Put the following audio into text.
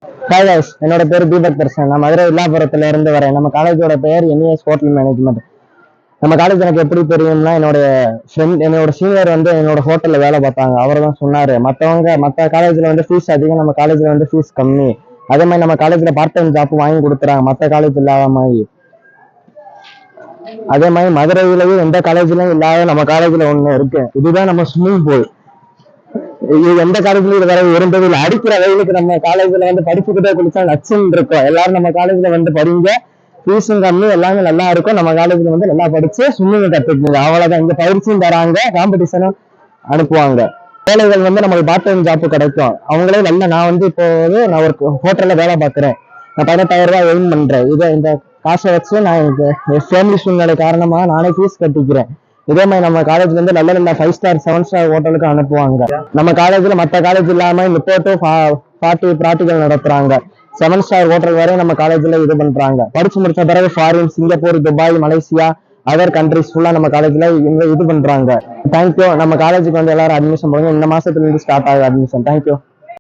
Hi guys, என்னோட பேர் தீபக் தர்ஷன். நான் மதுரை வில்லாபுரத்துல இருந்து வரேன். நம்ம காலேஜோட பெயர் NES ஹோட்டல் மேனேஜ்மெண்ட். நம்ம காலேஜ் எனக்கு எப்படி தெரியும்னா, என்னோட சீனியர் வந்து என்னோட ஹோட்டல்ல வேலை பார்த்தாங்க. அவர் தான் சொன்னாரு, மற்ற காலேஜ்ல வந்து ஃபீஸ் அதிகம், நம்ம காலேஜ்ல வந்து ஃபீஸ் கம்மி. அதே மாதிரி நம்ம காலேஜ்ல பார்ட் டைம் ஜாப் வாங்கி கொடுத்துறாங்க, மற்ற காலேஜ் இல்லாத மாதிரி. அதே மாதிரி மதுரையிலயும் எந்த காலேஜ்லயும் இல்லாத நம்ம காலேஜ்ல ஒண்ணு இருக்கு. இதுதான் நம்ம ஸ்விம்மிங் பூல். எந்த காலேஜ்லயும் இது வர இருந்தது இல்லை. அடிக்கிற வெயிலுக்கு நம்ம காலேஜ்ல வந்து படிச்சுக்கிட்டே குளிச்சா நச்சுன்னு இருக்கும். எல்லாரும் நம்ம காலேஜ்ல வந்து படிங்க, ஃபீஸும் கம்மி, எல்லாமே நல்லா இருக்கும். நம்ம காலேஜ்ல வந்து நல்லா படிச்சு ஸ்விம்மிங் கத்துக்குங்க, அவ்வளவுதான். இங்க பயிற்சியும் தராங்க, காம்படிஷனும் அனுப்புவாங்க. வேலைகள் வந்து நமக்கு பார்ட் டைம் ஜாப் கிடைக்கும். அவங்களே நான் வந்து நான் ஒரு ஹோட்டல்ல வேலை பார்க்குறேன். நான் 18,000 ரூபாய் எர்ன் பண்றேன். இந்த காசை வச்சு நான் என் ஃபேமிலி சூழ்நிலை காரணமா நானே ஃபீஸ் கட்டிக்கிறேன். இதே மாதிரி நம்ம காலேஜ்ல இருந்து நல்ல 5 ஸ்டார் 7 ஸ்டார் ஹோட்டலுக்கு அனுப்புவாங்க. நம்ம காலேஜ்ல மற்ற காலேஜ் இல்லாம 30 to 40 ப்ராக்டிகல் நடத்துறாங்க. 7 ஸ்டார் ஹோட்டல் வரை நம்ம காலேஜ்ல இது பண்றாங்க. படிச்சு முடிச்ச பிறகு foreign, Singapore, Dubai, Malaysia, other countries ஃபுல்லா நம்ம காலேஜ்ல இது பண்றாங்க. தேங்க்யூ. நம்ம காலேஜுக்கு வந்து எல்லாரும் அட்மிஷன் பண்ணுங்க. இந்த மாசத்துல இருந்து ஸ்டார்ட் ஆகுது அட்மிஷன். தேங்க்யூ.